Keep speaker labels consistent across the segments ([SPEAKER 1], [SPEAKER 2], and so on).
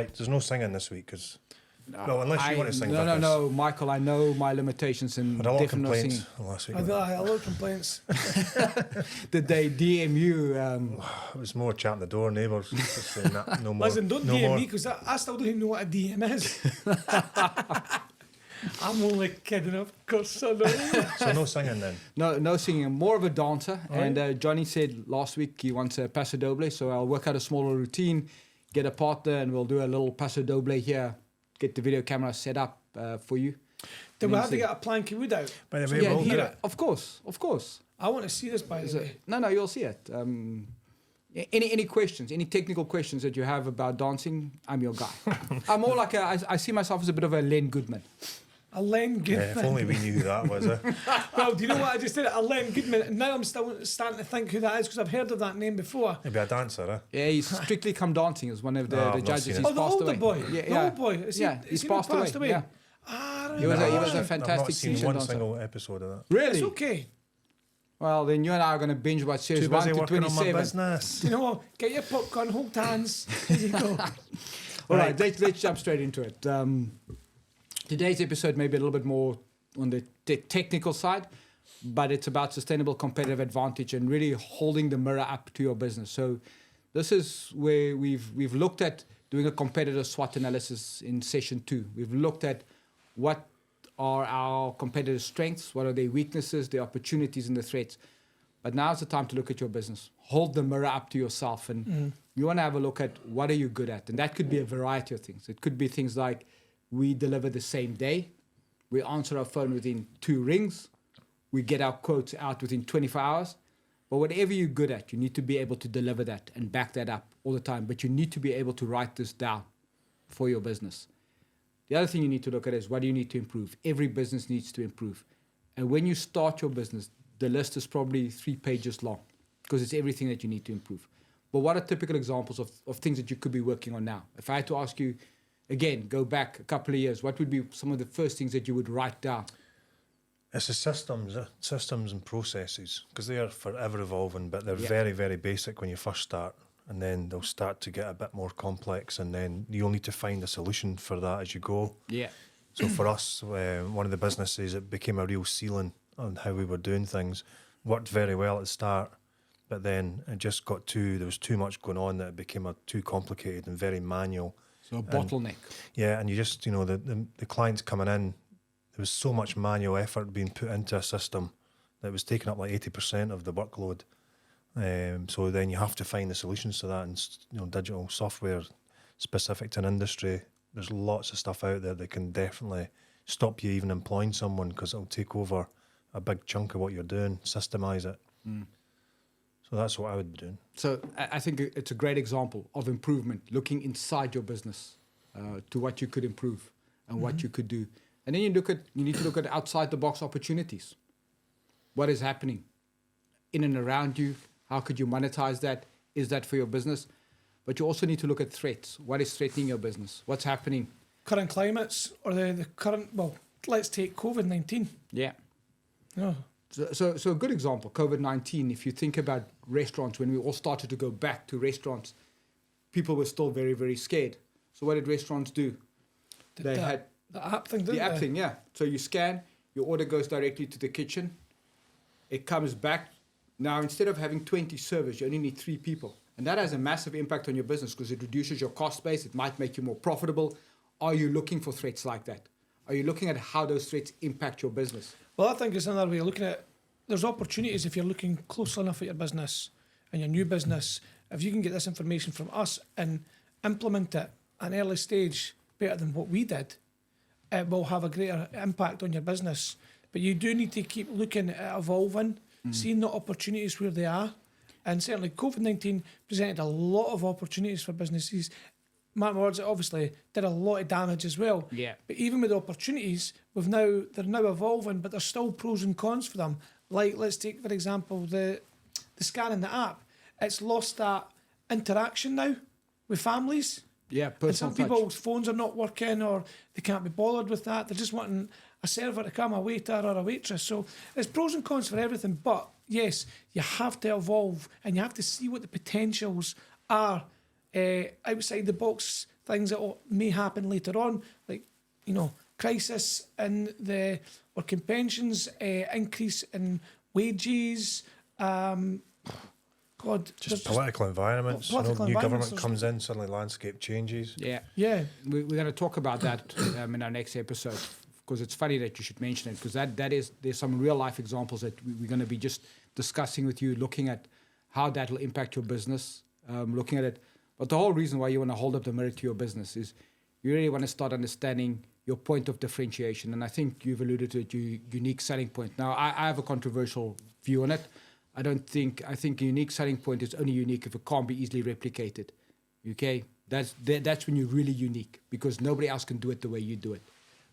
[SPEAKER 1] Right, there's no singing this week, because... Well, unless you want to sing.
[SPEAKER 2] No, Michael, I know my limitations and
[SPEAKER 1] had a lot of
[SPEAKER 2] definitely not
[SPEAKER 1] complaints
[SPEAKER 2] singing.
[SPEAKER 1] last week.
[SPEAKER 3] I had a lot of complaints.
[SPEAKER 2] Did they DM you?
[SPEAKER 1] It was more chatting the door, neighbours. Just saying that, no more.
[SPEAKER 3] Listen, don't
[SPEAKER 1] no
[SPEAKER 3] DM
[SPEAKER 1] more.
[SPEAKER 3] me, because I still don't even know what a DM is. I'm only kidding, of course I know.
[SPEAKER 1] So no singing then?
[SPEAKER 2] No singing. I'm more of a dancer.
[SPEAKER 3] Right.
[SPEAKER 2] And Johnny said last week he wants a paso doble, so I'll work out a smaller routine, get a partner, and we'll do a little paso doble here, get the video camera set up for you.
[SPEAKER 3] Do we have to get a plank of wood out?
[SPEAKER 1] By the way, we'll do it.
[SPEAKER 2] Of course.
[SPEAKER 3] I want to see this, by the way.
[SPEAKER 2] No, you'll see it. Any questions, any technical questions that you have about dancing, I'm your guy. I'm more like I see myself as a bit of a Len Goodman.
[SPEAKER 3] A Len Goodman.
[SPEAKER 1] If only we knew who that was.
[SPEAKER 3] Well, do you know what I just did? A Len Goodman. And now I'm still starting to think who that is, because I've heard of that name before.
[SPEAKER 1] Maybe a dancer, eh?
[SPEAKER 2] Yeah, he's Strictly Come Dancing as one of the
[SPEAKER 1] I've not
[SPEAKER 2] judges.
[SPEAKER 1] seen
[SPEAKER 2] He's
[SPEAKER 1] it.
[SPEAKER 3] The
[SPEAKER 2] passed
[SPEAKER 3] older
[SPEAKER 2] away.
[SPEAKER 3] boy.
[SPEAKER 2] Yeah,
[SPEAKER 3] The old boy.
[SPEAKER 2] He's passed away. Yeah.
[SPEAKER 3] Ah, right.
[SPEAKER 2] He was a
[SPEAKER 1] I've
[SPEAKER 2] fantastic
[SPEAKER 1] not seen
[SPEAKER 2] season
[SPEAKER 1] one
[SPEAKER 2] dancer.
[SPEAKER 1] single episode of that.
[SPEAKER 2] Really?
[SPEAKER 3] It's okay.
[SPEAKER 2] Well, then you and I are going to binge watch series
[SPEAKER 1] Too
[SPEAKER 2] 1
[SPEAKER 1] busy
[SPEAKER 2] to
[SPEAKER 1] working on my
[SPEAKER 2] 27.
[SPEAKER 1] business.
[SPEAKER 3] You know what? Get your popcorn, hold hands. There you go.
[SPEAKER 2] All right, let's jump straight into it. Today's episode may be a little bit more on the technical side, but it's about sustainable competitive advantage and really holding the mirror up to your business. So this is where we've looked at doing a competitor SWOT analysis in session 2. We've looked at what are our competitors' strengths, what are their weaknesses, their opportunities and the threats. But now's the time to look at your business. Hold the mirror up to yourself, and you want to have a look at what are you good at. And that could be a variety of things. It could be things like we deliver the same day, we answer our phone within 2 rings, we get our quotes out within 24 hours. But whatever you're good at, you need to be able to deliver that and back that up all the time. But you need to be able to write this down for your business. The other thing you need to look at is what do you need to improve? Every business needs to improve. And when you start your business, the list is probably 3 pages long because it's everything that you need to improve. But what are typical examples of things that you could be working on now? If I had to ask you, again, go back a couple of years, what would be some of the first things that you would write down?
[SPEAKER 1] It's the systems and processes, because they are forever evolving, but they're very, very basic when you first start. And then they'll start to get a bit more complex, and then you'll need to find a solution for that as you go.
[SPEAKER 2] Yeah.
[SPEAKER 1] So for us, one of the businesses, it became a real ceiling on how we were doing things. Worked very well at the start, but then it just there was too much going on that it became too complicated and very manual.
[SPEAKER 2] So a bottleneck.
[SPEAKER 1] Yeah, and you just, the clients coming in, there was so much manual effort being put into a system that it was taking up like 80% of the workload. So then you have to find the solutions to that, and digital software specific to an industry. There's lots of stuff out there that can definitely stop you even employing someone, because it'll take over a big chunk of what you're doing, systemize it. So that's what I would be doing.
[SPEAKER 2] So I think it's a great example of improvement, looking inside your business to what you could improve and what you could do. And then you need to look at outside the box opportunities. What is happening in and around you? How could you monetize that? Is that for your business? But you also need to look at threats. What is threatening your business? What's happening?
[SPEAKER 3] Current climates, or the current, well, let's take COVID-19.
[SPEAKER 2] Yeah.
[SPEAKER 3] Oh.
[SPEAKER 2] So a good example, COVID-19, if you think about restaurants, when we all started to go back to restaurants, people were still very, very scared. So what did restaurants do? They had
[SPEAKER 3] the app thing, didn't
[SPEAKER 2] the app
[SPEAKER 3] they?
[SPEAKER 2] thing, yeah. So you scan, your order goes directly to the kitchen. It comes back. Now, instead of having 20 servers, you only need 3 people. And that has a massive impact on your business because it reduces your cost base. It might make you more profitable. Are you looking for threats like that? Are you looking at how those threats impact your business?
[SPEAKER 3] Well, I think it's another way of looking at it. There's opportunities if you're looking close enough at your business and your new business. If you can get this information from us and implement it at an early stage better than what we did, it will have a greater impact on your business. But you do need to keep looking at evolving, seeing the opportunities where they are. And certainly COVID-19 presented a lot of opportunities for businesses. Mark my words, it obviously did a lot of damage as well.
[SPEAKER 2] Yeah.
[SPEAKER 3] But even with the opportunities, they're now evolving, but there's still pros and cons for them. Like, let's take, for example, the scan in the app. It's lost that interaction now with families.
[SPEAKER 2] Yeah,
[SPEAKER 3] And
[SPEAKER 2] personal
[SPEAKER 3] some
[SPEAKER 2] touch.
[SPEAKER 3] people's phones are not working, or they can't be bothered with that. They're just wanting a server to come, a waiter or a waitress. So there's pros and cons for everything. But yes, you have to evolve and you have to see what the potentials are outside the box things that may happen later on, like, you know, crisis in the working pensions, increase in wages, God,
[SPEAKER 1] Just political environments.
[SPEAKER 3] Political
[SPEAKER 1] New
[SPEAKER 3] environments,
[SPEAKER 1] government comes in, suddenly landscape changes.
[SPEAKER 2] Yeah. We're going to talk about that in our next episode, because it's funny that you should mention it, because there's some real life examples that we're going to be just discussing with you, looking at how that will impact your business, looking at it. But the whole reason why you want to hold up the mirror to your business is you really want to start understanding your point of differentiation. And I think you've alluded to it, your unique selling point. Now, I have a controversial view on it. I think a unique selling point is only unique if it can't be easily replicated. Okay? That's when you're really unique, because nobody else can do it the way you do it.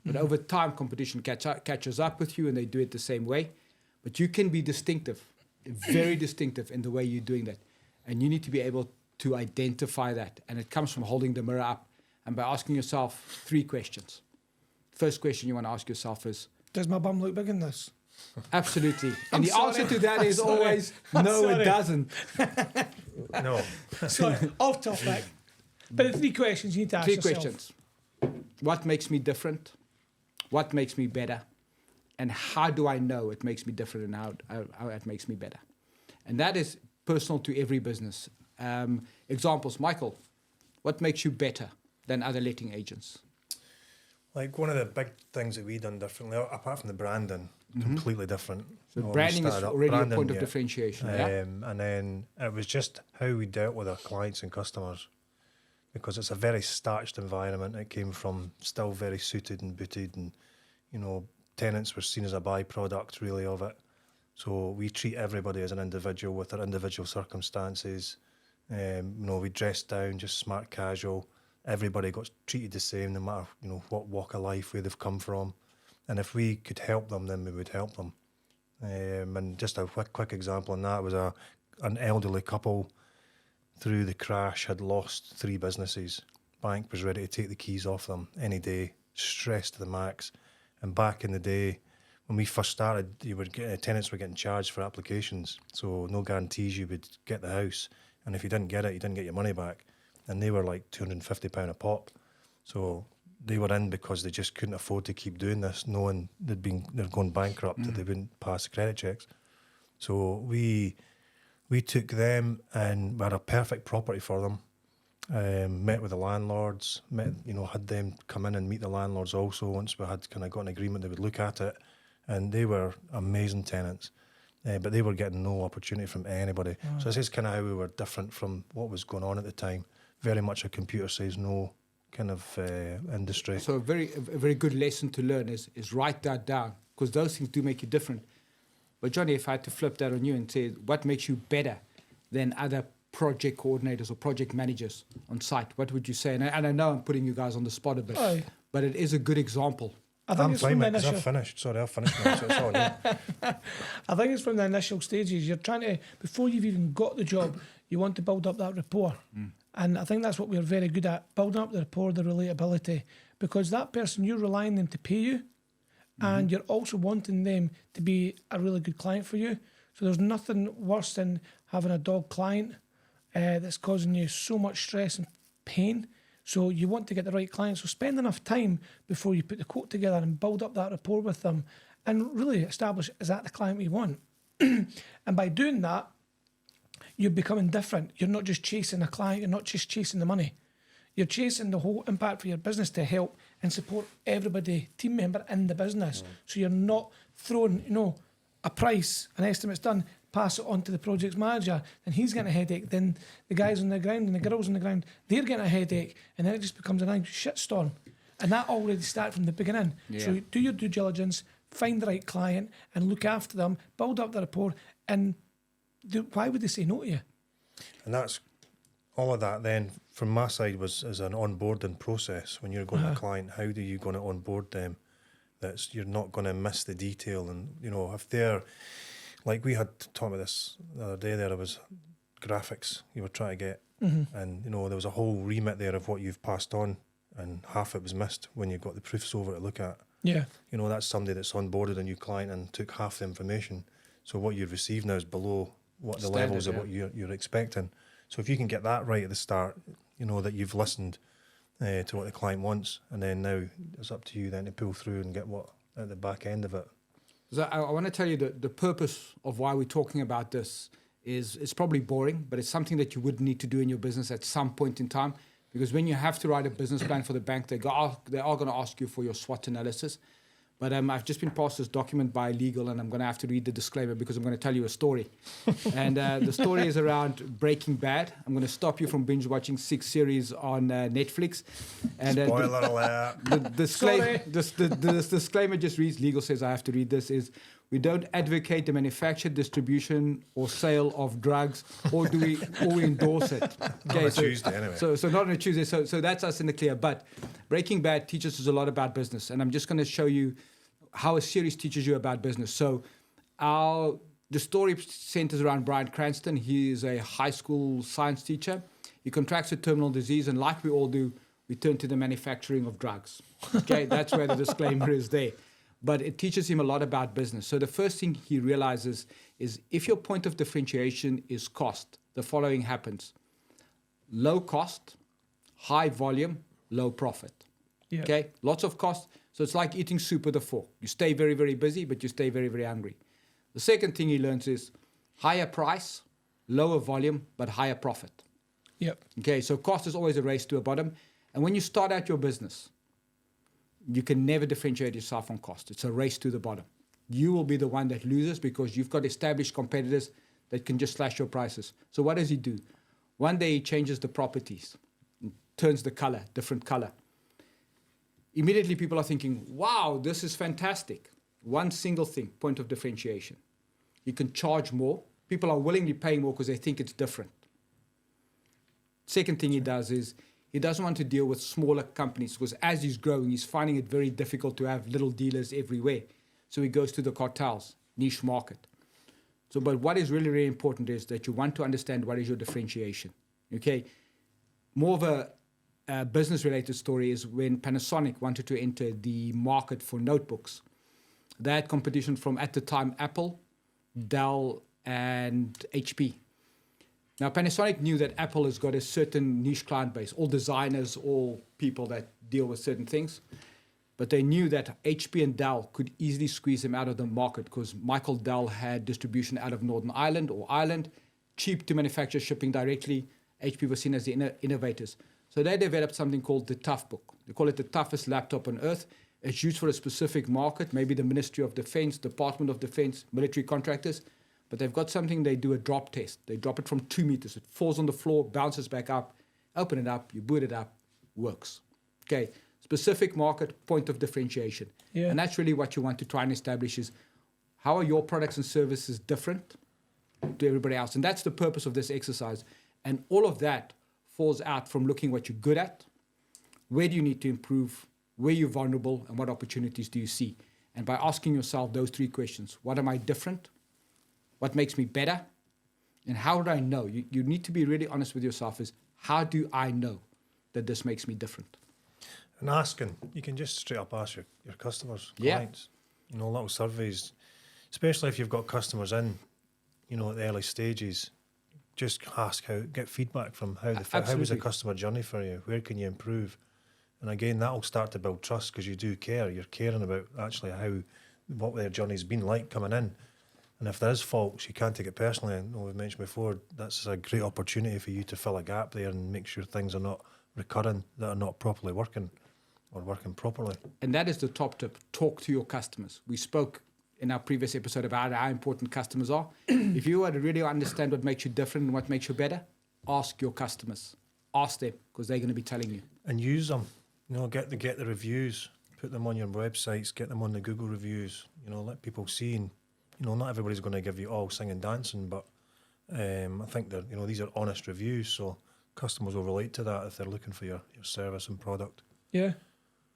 [SPEAKER 2] But over time, competition catches up with you and they do it the same way. But you can be distinctive, very distinctive in the way you're doing that. And you need to be able to identify that. And it comes from holding the mirror up and by asking yourself 3 questions. First question you want to ask yourself is,
[SPEAKER 3] does my bum look big in this?
[SPEAKER 2] Absolutely. And the
[SPEAKER 3] sorry.
[SPEAKER 2] answer to that is
[SPEAKER 3] Sorry.
[SPEAKER 2] always,
[SPEAKER 3] I'm
[SPEAKER 2] no,
[SPEAKER 3] sorry.
[SPEAKER 2] it doesn't.
[SPEAKER 1] No.
[SPEAKER 3] Sorry, off topic. But the 3 questions you need to ask
[SPEAKER 2] 3
[SPEAKER 3] yourself.
[SPEAKER 2] questions. What makes me different? What makes me better? And how do I know it makes me different and how it makes me better? And that is personal to every business. Examples, Michael, what makes you better than other letting agents?
[SPEAKER 1] Like one of the big things that we done differently, apart from the branding, completely different.
[SPEAKER 2] So
[SPEAKER 1] When we
[SPEAKER 2] branding is
[SPEAKER 1] started up,
[SPEAKER 2] already a
[SPEAKER 1] branding,
[SPEAKER 2] point of
[SPEAKER 1] yeah.
[SPEAKER 2] differentiation. Yeah?
[SPEAKER 1] And then it was just how we dealt with our clients and customers, because it's a very starched environment. It came from still very suited and booted, and you know, tenants were seen as a byproduct really of it. So we treat everybody as an individual with their individual circumstances. You know, we dressed down just smart casual. Everybody got treated the same, no matter, you know, what walk of life, where they've come from. And if we could help them, then we would help them. And just a quick example on that was an elderly couple through the crash had lost 3 businesses. Bank was ready to take the keys off them any day, stressed to the max. And back in the day, when we first started, tenants were getting charged for applications, so no guarantees you would get the house. And if you didn't get it, you didn't get your money back. And they were like £250 a pop. So they were in because they just couldn't afford to keep doing this, knowing they're going bankrupt, that they wouldn't pass the credit checks. So we took them and we had a perfect property for them. Met with the landlords, had them come in and meet the landlords also. Once we had kind of got an agreement, they would look at it, and they were amazing tenants. But they were getting no opportunity from anybody. So this is kind of how we were different from what was going on at the time. Very much a computer says no kind of industry.
[SPEAKER 2] So a very good lesson to learn is write that down, because those things do make you different. But Johnny, if I had to flip that on you and say, what makes you better than other project coordinators or project managers on site, what would you say? And I know I'm putting you guys on the spot a bit, but it is a good example.
[SPEAKER 1] I'm fine, mate, 'cause I've finished. Sorry, I've finished now, so it's all you.
[SPEAKER 3] I think it's from the initial stages. You're trying to, before you've even got the job, you want to build up that rapport. And I think that's what we're very good at, building up the rapport, the relatability, because that person, you're relying on them to pay you, and you're also wanting them to be a really good client for you. So there's nothing worse than having a dog client that's causing you so much stress and pain. So you want to get the right client. So spend enough time before you put the quote together and build up that rapport with them and really establish, is that the client we want? And by doing that, you're becoming different. You're not just chasing a client. You're not just chasing the money. You're chasing the whole impact for your business to help and support everybody, team member in the business. So you're not throwing, a price, an estimate's done, pass it on to the projects manager, then he's getting a headache. Then the guys on the ground and the girls on the ground, they're getting a headache, and then it just becomes a nice shitstorm. And that already started from the beginning.
[SPEAKER 2] Yeah.
[SPEAKER 3] So do your due diligence, find the right client, and look after them, build up the rapport, and why would they say no to you?
[SPEAKER 1] And that's all of that then from my side was as an onboarding process. When you're going to a client, how do you going to onboard them? That's you're not going to miss the detail. And if they're like, we had talked about this the other day, there was graphics you were trying to get, and there was a whole remit there of what you've passed on, and half it was missed when you got the proofs over to look at.
[SPEAKER 3] Yeah.
[SPEAKER 1] That's somebody that's onboarded a new client and took half the information. So what you've received now is below what the levels of what you're expecting. So if you can get that right at the start, that you've listened to what the client wants, and then now it's up to you then to pull through and get what at the back end of it.
[SPEAKER 2] So I want to tell you that the purpose of why we're talking about this is it's probably boring, but it's something that you would need to do in your business at some point in time. Because when you have to write a business plan for the bank, they are going to ask you for your SWOT analysis. But I've just been passed this document by legal, and I'm going to have to read the disclaimer because I'm going to tell you a story. And the story is around Breaking Bad. I'm going to stop you from binge watching 6 series on Netflix. And
[SPEAKER 1] Spoiler alert.
[SPEAKER 2] the disclaimer just reads, legal says I have to read this, is we don't advocate the manufacture, distribution, or sale of drugs, or do we endorse it.
[SPEAKER 1] Okay, on a Tuesday, anyway.
[SPEAKER 2] So not on a Tuesday. So that's us in the clear. But Breaking Bad teaches us a lot about business, and I'm just going to show you how a series teaches you about business. So the story centers around Bryan Cranston. He is a high school science teacher. He contracts a terminal disease, and like we all do, we turn to the manufacturing of drugs. Okay, that's where the disclaimer is there. But it teaches him a lot about business. So the first thing he realizes is if your point of differentiation is cost, the following happens. Low cost, high volume, low profit.
[SPEAKER 3] Yeah.
[SPEAKER 2] Okay, lots of cost. So it's like eating soup with a fork. You stay very, very busy, but you stay very, very hungry. The second thing he learns is higher price, lower volume, but higher profit.
[SPEAKER 3] Yep.
[SPEAKER 2] Okay, so cost is always a race to a bottom. And when you start out your business, you can never differentiate yourself on cost. It's a race to the bottom. You will be the one that loses because you've got established competitors that can just slash your prices. So what does he do? One day he changes the properties, turns the color, different color. Immediately people are thinking, wow, this is fantastic. One single thing, point of differentiation. You can charge more. People are willingly paying more because they think it's different. Second thing he does is he doesn't want to deal with smaller companies because as he's growing, he's finding it very difficult to have little dealers everywhere. So he goes to the cartels, niche market. So, but what is really, really important is that you want to understand what is your differentiation. Okay, more of a business-related story is when Panasonic wanted to enter the market for notebooks. They had competition from, at the time, Apple, Dell, and HP. Now, Panasonic knew that Apple has got a certain niche client base, all designers, all people that deal with certain things. But they knew that HP and Dell could easily squeeze them out of the market because Michael Dell had distribution out of Northern Ireland or Ireland, cheap to manufacture, shipping directly. HP was seen as the innovators. So they developed something called the Tough Book. They call it the toughest laptop on earth. It's used for a specific market, maybe the Ministry of Defense, Department of Defense, military contractors. But they've got something, they do a drop test. They drop it from 2 meters. It falls on the floor, bounces back up, open it up, you boot it up, works. Okay, specific market, point of differentiation.
[SPEAKER 3] Yeah.
[SPEAKER 2] And that's really what you want to try and establish is how are your products and services different to everybody else? And that's the purpose of this exercise. And all of that falls out from looking what you're good at, where do you need to improve, where you're vulnerable, and what opportunities do you see? And by asking yourself those 3 questions, what am I different? What makes me better? And how do I know? You need to be really honest with yourself is, how do I know that this makes me different?
[SPEAKER 1] And asking, you can just straight up ask your customers,
[SPEAKER 2] Yeah.
[SPEAKER 1] clients, little surveys, especially if you've got customers in, at the early stages. Just ask get feedback from how was the
[SPEAKER 2] Absolutely.
[SPEAKER 1] customer journey for you? Where can you improve? And again, that'll start to build trust because you do care. You're caring about actually what their journey's been like coming in. And if there is faults, you can't take it personally. And we've mentioned before, that's a great opportunity for you to fill a gap there and make sure things are not recurring, that are not properly working or working properly.
[SPEAKER 2] And that is the top tip. Talk to your customers. We spoke in our previous episode about how important customers are. If you want to really understand what makes you different and what makes you better, ask your customers. Ask them because they're going to be telling you.
[SPEAKER 1] And use them. Get the reviews, put them on your websites, get them on the Google reviews. Let people see. And not everybody's going to give you all singing, dancing, but I think that these are honest reviews, so customers will relate to that if they're looking for your service and product.
[SPEAKER 3] Yeah.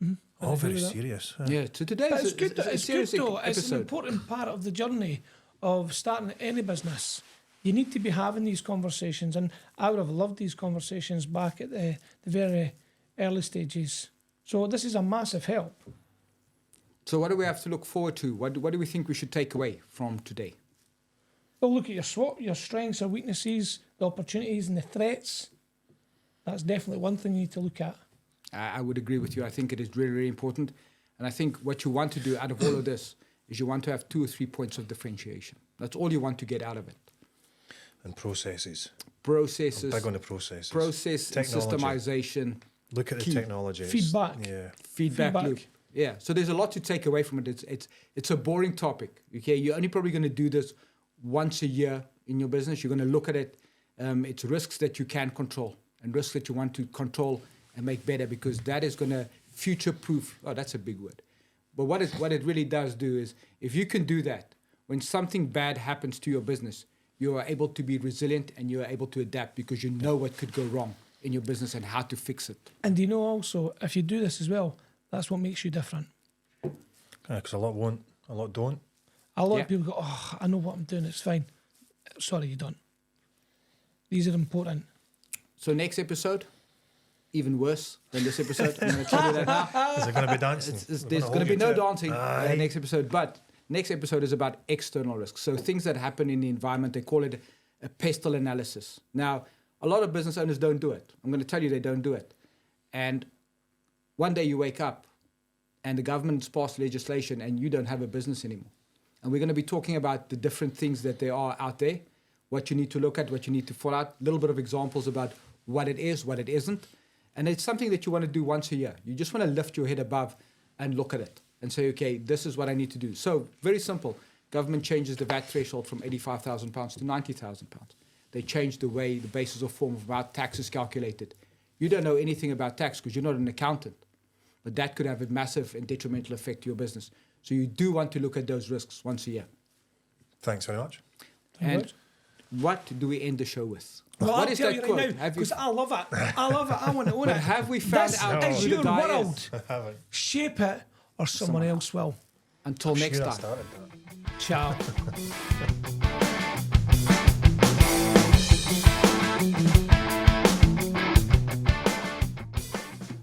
[SPEAKER 3] Mm-hmm.
[SPEAKER 1] All very serious.
[SPEAKER 2] Yeah. So today
[SPEAKER 3] But
[SPEAKER 2] is
[SPEAKER 3] it's good.
[SPEAKER 2] a
[SPEAKER 3] It's
[SPEAKER 2] serious
[SPEAKER 3] good though.
[SPEAKER 2] episode.
[SPEAKER 3] It's an important part of the journey of starting any business. You need to be having these conversations, and I would have loved these conversations back at the very early stages. So this is a massive help.
[SPEAKER 2] So what do we have to look forward to? What do we think we should take away from today?
[SPEAKER 3] Well, look at your SWOT, your strengths, your weaknesses, the opportunities and the threats. That's definitely one thing you need to look at.
[SPEAKER 2] I would agree with you. I think it is really, really important. And I think what you want to do out of all of this is you want to have 2 or 3 points of differentiation. That's all you want to get out of it.
[SPEAKER 1] And processes.
[SPEAKER 2] Processes.
[SPEAKER 1] I'm big on the processes.
[SPEAKER 2] Process and systemization.
[SPEAKER 1] Look at the technology.
[SPEAKER 3] Feedback.
[SPEAKER 1] Yeah.
[SPEAKER 2] Feedback loop. Yeah. So there's a lot to take away from it. It's a boring topic. Okay. You're only probably going to do this once a year in your business. You're going to look at it. It's risks that you can control and risks that you want to control and make better, because that is going to future-proof. Oh, that's a big word. But what it really does do is, if you can do that, when something bad happens to your business, you are able to be resilient and you are able to adapt, because you know what could go wrong in your business and how to fix it.
[SPEAKER 3] And you know also, if you do this as well, that's what makes you different.
[SPEAKER 1] Because a lot won't, a lot don't.
[SPEAKER 3] A lot of people go, oh, I know what I'm doing, it's fine. Sorry, you don't. These are important.
[SPEAKER 2] So next episode, even worse than this episode. I'm going to tell you that now.
[SPEAKER 1] Is there going to be dancing?
[SPEAKER 2] There's going to be no dancing next episode. But next episode is about external risks. So things that happen in the environment, they call it a pestle analysis. Now, a lot of business owners don't do it. I'm going to tell you they don't do it. And one day you wake up and the government's passed legislation and you don't have a business anymore. And we're going to be talking about the different things that there are out there, what you need to look at, what you need to follow out, a little bit of examples about what it is, what it isn't. And it's something that you want to do once a year. You just want to lift your head above and look at it and say, okay, this is what I need to do. So very simple. Government changes the VAT threshold from £85,000 to £90,000. They change the way, the basis or form of how tax is calculated. You don't know anything about tax because you're not an accountant. But that could have a massive and detrimental effect to your business. So you do want to look at those risks once a year.
[SPEAKER 1] Thanks very much.
[SPEAKER 2] And what do we end the show with?
[SPEAKER 3] Well,
[SPEAKER 2] what
[SPEAKER 3] I'll
[SPEAKER 2] is
[SPEAKER 3] tell
[SPEAKER 2] that
[SPEAKER 3] you
[SPEAKER 2] quote?
[SPEAKER 3] right now, because I love it. I love it. I want to own
[SPEAKER 2] But
[SPEAKER 3] it.
[SPEAKER 2] have we found
[SPEAKER 3] this
[SPEAKER 2] out
[SPEAKER 3] is
[SPEAKER 2] who
[SPEAKER 3] your
[SPEAKER 2] the guy
[SPEAKER 3] world.
[SPEAKER 2] is?
[SPEAKER 3] Shape it, or someone else will.
[SPEAKER 2] Until next
[SPEAKER 1] I
[SPEAKER 2] time.
[SPEAKER 1] started that.
[SPEAKER 3] Ciao.